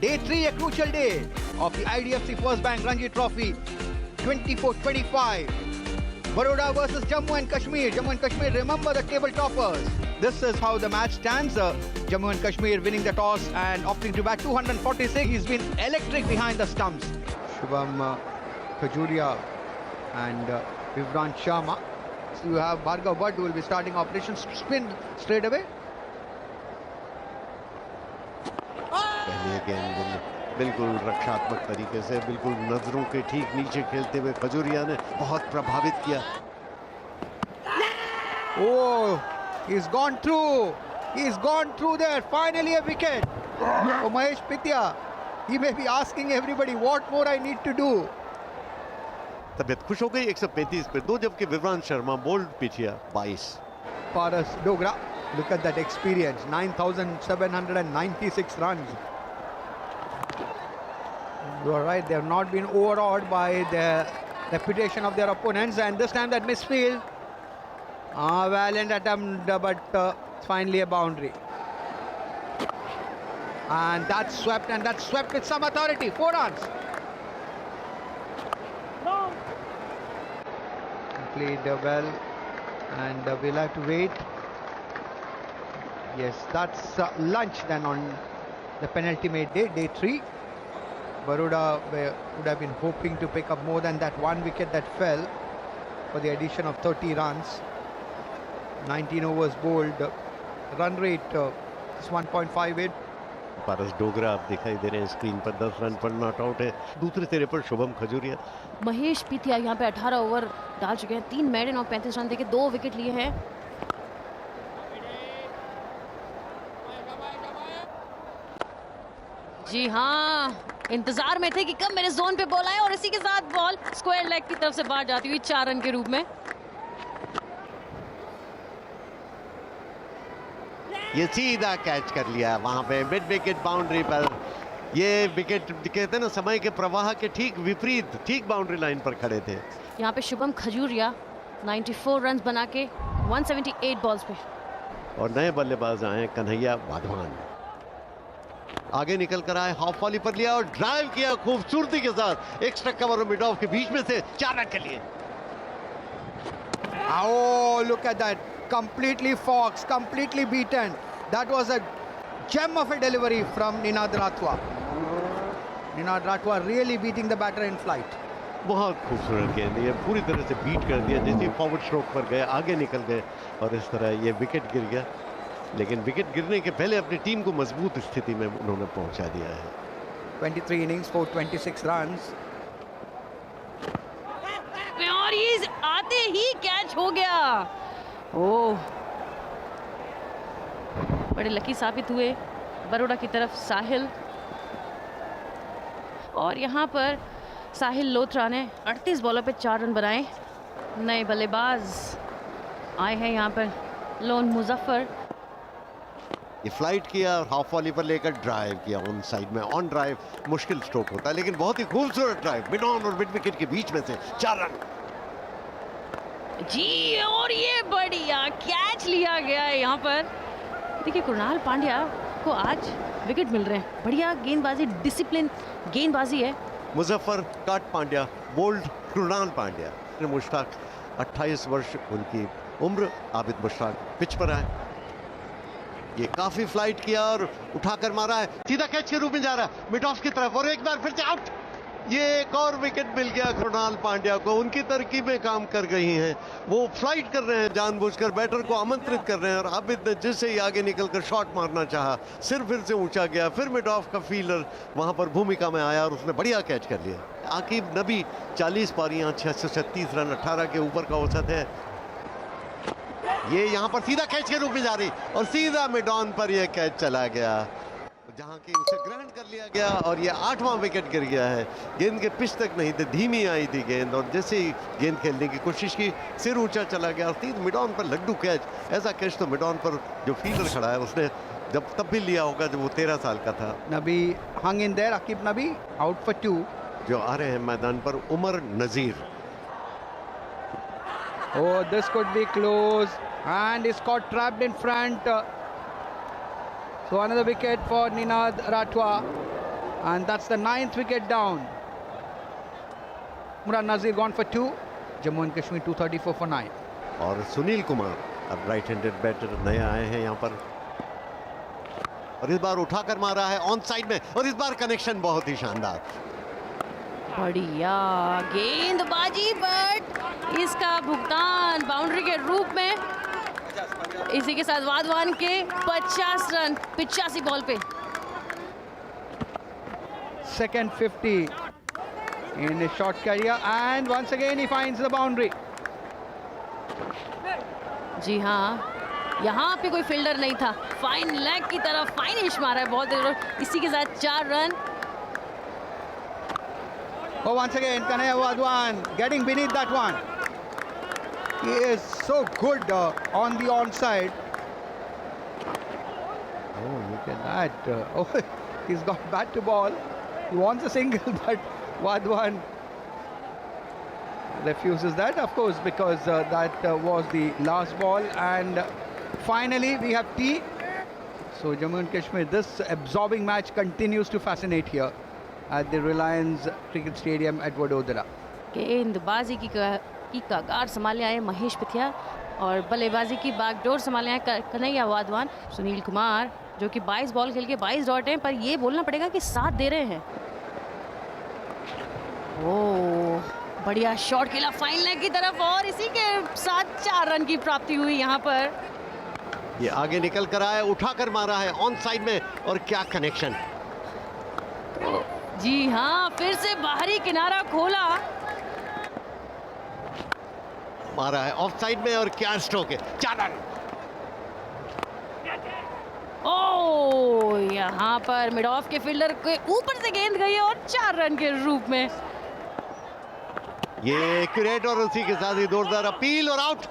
Day 3, a crucial day of the IDFC First Bank Ranji Trophy 24-25. Baroda versus Jammu and Kashmir. Jammu and Kashmir, remember the table toppers. This is how the match stands. Jammu and Kashmir winning the toss and opting to bat 246. He's been electric behind the stumps. Shubham Khajuria and Vivrant Sharma. So you have Bhargav Bhatt who will be starting operations. Spin straight away. पहले गेंद बिल्कुल रक्षात्मक तरीके से बिल्कुल नजरों के ठीक नीचे खेलते हुए खजूरिया ने बहुत प्रभावित किया. Oh, he's gone through there. Finally a wicket. Oh, Mahesh Pitya, he may be asking everybody what more I need to do. तबीयत खुश हो गई. 135 पे 2, जबकि विवरांत Sharma bold पिछिया 22. Paras Dogra, look at that experience. 9,796 runs. You are right, they have not been overawed by the reputation of their opponents, and this time that misfield. Valiant attempt, but finally a boundary. And that's swept with some authority. 4 runs. No. Played well, and we'll have to wait. Yes, that's lunch then on the penultimate day, day 3. Baroda would have been hoping to pick up more than that 1 wicket that fell for the addition of 30 runs. 19 overs bowled. Run rate is 1.58. पारस डोगरा आप दिखाई दे रहे हैं screen पर. 10 run पर not out है. दूसरे सिरे पर शुभम खजूरिया. महेश पीथिया यहाँ पे 18 ओवर डाल चुके हैं. 3 मेडन और 35 रन देके 2 विकेट लिए हैं. जी हाँ, इंतजार में थे कि कब मेरे जोन पे बॉल आए, और इसी के साथ बॉल स्क्वायर लेग की तरफ से बाहर जाती हुई 4 रन के रूप में. ये सीधा कैच कर लिया वहां पे मिड विकेट बाउंड्री पर. ये विकेट कहते हैं ना समय के प्रवाह के ठीक विपरीत, ठीक बाउंड्री लाइन पर खड़े थे. यहाँ पे शुभम खजूरिया 94 रन बना के 178 बॉल्स पे. और नए बल्लेबाज आए कन्हैया वाधवान. आगे निकल कर आए, हाफ वॉली पर लिया और ड्राइव किया खूबसूरती के साथ. एक्स्ट्रा कवर और मिड ऑफ के बीच में से 4 रन के लिए. Oh, look at that. Completely foxed, completely beaten. That was a gem of a delivery from Ninad Ratwa. Ninad Ratwa really beating the batter in flight. बहुत खूबसूरत गेंद. ये पूरी तरह से बीट कर दिया. जैसे फॉरवर्ड स्ट्रोक पर गए, आगे निकल गए और इस तरह ये विकेट गिर गया. लेकिन विकेट गिरने के पहले अपनी टीम को मजबूत स्थिति में उन्होंने पहुंचा दिया है. 23 innings for 26 runs. और ये आते ही कैच हो गया. ओह, बड़े लकी साबित हुए बरोड़ा की तरफ साहिल. और यहाँ पर साहिल लोथरा ने 38 बॉलों पे 4 रन बनाए. नए बल्लेबाज आए हैं यहाँ पर, लोन मुजफ्फर. ये फ्लाइट किया और हाफ वॉली पर लेकर ड्राइव किया ऑन साइड में. ऑन ड्राइव मुश्किल स्ट्रोक होता है, लेकिन बहुत ही खूबसूरत ड्राइव मिड ऑन और मिड विकेट के बीच में से 4 रन. जी, और ये बढ़िया कैच लिया गया है यहाँ पर. देखिए कृणाल पांड्या को आज विकेट मिल रहे हैं. बढ़िया गेंदबाजी, डिसिप्लिन गेंदबाजी है. मुजफ्फर काट पांड्या बोल्ड कृणाल पांड्या. मुश्ताक 28 वर्ष उनकी उम्र. आबिद मुश्ताक पिच पर आए. ये काफी फ्लाइट किया और उठाकर मारा है. सीधा कैच के रूप में जा रहा है मिड ऑफ की तरफ और एक बार फिर से आउट. ये एक और विकेट मिल गया कृणाल पांड्या को. उनकी तरकीबें काम कर गई हैं. वो फ्लाइट कर रहे हैं, जानबूझकर बैटर को आमंत्रित कर रहे हैं. और आबिद ने जिससे ही आगे निकलकर शॉट मारना चाहा, सिर फिर से ऊंचा गया. फिर मिड ऑफ का फील्डर वहां पर भूमिका में आया और उसने बढ़िया कैच कर लिया. आकिब नबी 40 पारियां, 636 रन, 18 के ऊपर का औसत है. ये यहां पर सीधा कैच के रूप में जा रही और सीधा मिड ऑन पर यह कैच चला गया, जहां की उसे ग्रहण कर लिया गया. और ये 8वां विकेट गिर गया है. गेंद के पिच तक नहीं थे, धीमी आई थी गेंद, और जैसे ही गेंद खेलने की कोशिश की सिर ऊंचा चला गया. और मिड ऑन पर लड्डू कैच. ऐसा कैच तो मिड ऑन पर जो फील्डर खड़ा है उसने जब तब भी लिया होगा जब वो 13 साल का था. Nabi hung in there. Akib Nabi out for 2. जो आ रहे हैं मैदान पर उमर नजीर. Oh, this could be close, and he's got trapped in front. So another wicket for Ninad Ratwa. And that's the 9th wicket down. Imran Nazir gone for 2. Jammu and Kashmir 234 for 9. और सुनील कुमार अब right handed batter नए आए हैं यहाँ पर, और इस बार उठाकर मारा है ऑन साइड में, और इस बार कनेक्शन बहुत ही शानदार। बढ़िया गेंदबाजी, बट इसका भुगतान बाउंड्री के रूप में। इसी के साथ वाधवान के 50 रन 85 बॉल पे। Second 50 in his short career, and once again he finds the boundary. जी हाँ, यहाँ पे कोई फील्डर नहीं था, फाइन लेग की तरफ फाइन हिश मारा है बहुत। इसी के साथ 4 run. Oh, once again Kanhaiya Wadhwan getting beneath that one. He is so good on the onside. Oh, look at that. Oh, he's got bat to ball. He wants a single, but Wadhwan refuses that, of course, because that was the last ball. And finally we have tea. So Jammu and Kashmir, this absorbing match continues to fascinate here at the Reliance Cricket Stadium at Vadodara. गेंदबाजी की कगार संभाले आए महेश पथिया, और बल्लेबाजी की बागडोर संभाले आए कन्हैया वाधवान। सुनील कुमार जो कि 22 बॉल खेल के 22 डॉट हैं, पर ये बोलना पड़ेगा कि 7 दे रहे हैं। ओह, बढ़िया शॉट खेला फाइन लेग की तरफ, और इसी के साथ 4 रन की प्राप्ति हुई यहाँ पर। ये आगे निकल कर आया, उठाकर मारा है ऑन साइड में, और क्या कनेक्शन। जी हाँ, फिर से बाहरी किनारा खोला, मारा है ऑफ साइड में, और क्या स्ट्रोक है, 4 रन। ओह, यहाँ पर मिड ऑफ के फील्डर के ऊपर से गेंद गई और 4 रन के रूप में। ये एक्यूरेट, और उसी के साथ ही जोरदार अपील और आउट।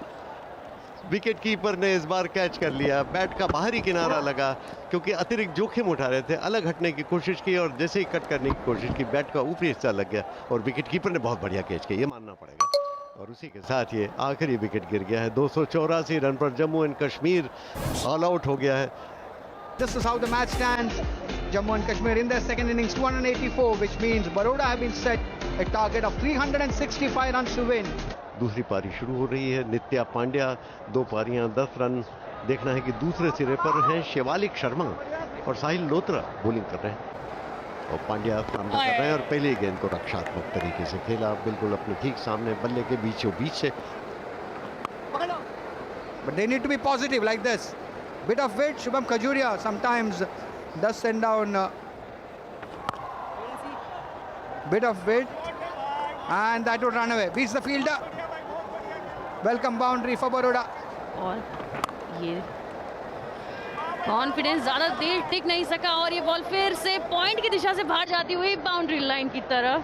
विकेट कीपर ने इस बार कैच कर लिया, बैट का बाहरी किनारा लगा, क्योंकि अतिरिक्त जोखिम उठा रहे थे, अलग हटने की कोशिश की, और जैसे ही कट करने की कोशिश की बैट का ऊपरी हिस्सा लग गया, और विकेट कीपर ने बहुत बढ़िया कैच किया, ये मानना पड़ेगा। और उसी के साथ ये आखिरी विकेट गिर गया है। 284 रन पर Jammu and Kashmir all out हो गया है। This is how the match stands. Jammu and Kashmir in their second innings 284, which means Baroda have been set a target of 365 runs to win. दूसरी पारी शुरू हो रही है। नित्या पांड्या 2 पारियां 10 रन। देखना है कि दूसरे सिरे पर हैं शिवालिक शर्मा और साहिल लोत्रा बॉलिंग कर रहे हैं, और पांड्या सामना कर रहे हैं, और पहली गेंद को रक्षात्मक तरीके से खेला, बिल्कुल अपने ठीक सामने बल्ले के बीचों बीच से। But they need to be positive like this. Bit of weight, Shubham Khajuria sometimes does send down bit of weight, and that would run away. Beats the fielder. Welcome boundary for Baroda. और ये confidence ज्यादा देर टिक नहीं सका, और ये ball फिर से point की दिशा से बाहर जाती हुई बाउंड्री लाइन की तरफ।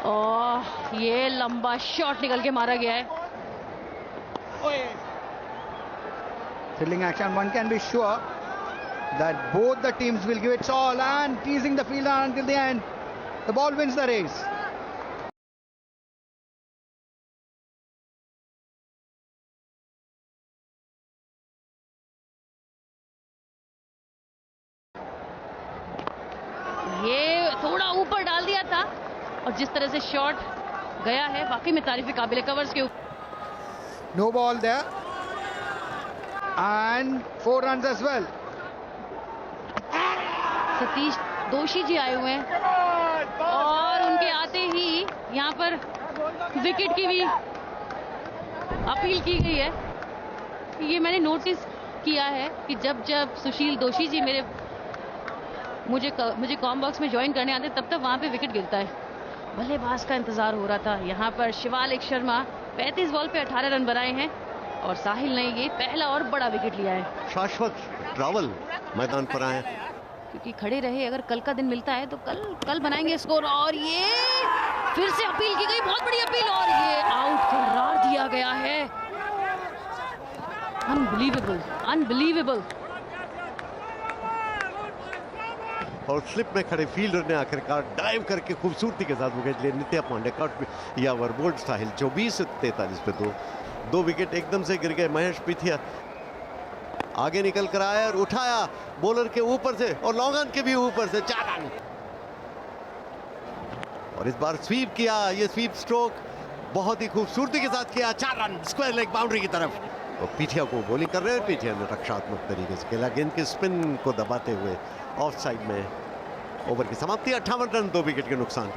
और ये लंबा शॉट निकल के मारा गया है। Thrilling action. One can be sure that both the teams will give its all, and teasing the fielder until the end. The ball wins the race. ये थोड़ा ऊपर डाल दिया था, और जिस तरह से शॉट गया है वाकई में तारीफ काबिल है। कवर्स के ऊपर No ball there. And 4 runs as well. Satish दोषी जी आए हुए हैं, और उनके आते ही यहाँ पर विकेट की भी अपील की गई है। ये मैंने नोटिस किया है कि जब जब सुशील दोषी जी मुझे कॉम बॉक्स में ज्वाइन करने आते, तब तक वहाँ पे विकेट गिरता है। बल्लेबाज का इंतजार हो रहा था। यहाँ पर शिवालिक शर्मा 35 बॉल पे 18 रन बनाए हैं, और साहिल ने ये पहला और बड़ा विकेट लिया है। शाश्वत ट्रैवल मैदान पर आए, क्योंकि खड़े रहे, अगर कल का दिन मिलता है तो कल बनाएंगे स्कोर। और ये फिर से अपील की गई, बहुत बड़ी अपील, और ये आउट करार दिया गया है। Unbelievable, unbelievable. और स्लिप में खड़े फील्डर ने आखिरकार डाइव करके खूबसूरती के साथ विकेट लिए। नित्या पांडे कट या ओवरबोल्ड, साहिल 24 43 पे 2 विकेट एकदम से गिर गए। महेश पथिया आगे निकल कर आया और उठाया बॉलर के ऊपर से और लॉन्ग ऑन के भी ऊपर से 4 रन। और इस बार स्वीप किया, ये स्वीप स्ट्रोक बहुत ही खूबसूरती के साथ किया, 4 रन स्क्वायर लेग बाउंड्री की तरफ। और पीठिया को बॉलिंग कर रहे हैं, पीठिया ने रक्षात्मक तरीके से खेला, गेंद के स्पिन को दबाते हुए ऑफ साइड में। ओवर की समाप्ति 58 रन 2 विकेट के नुकसान पर।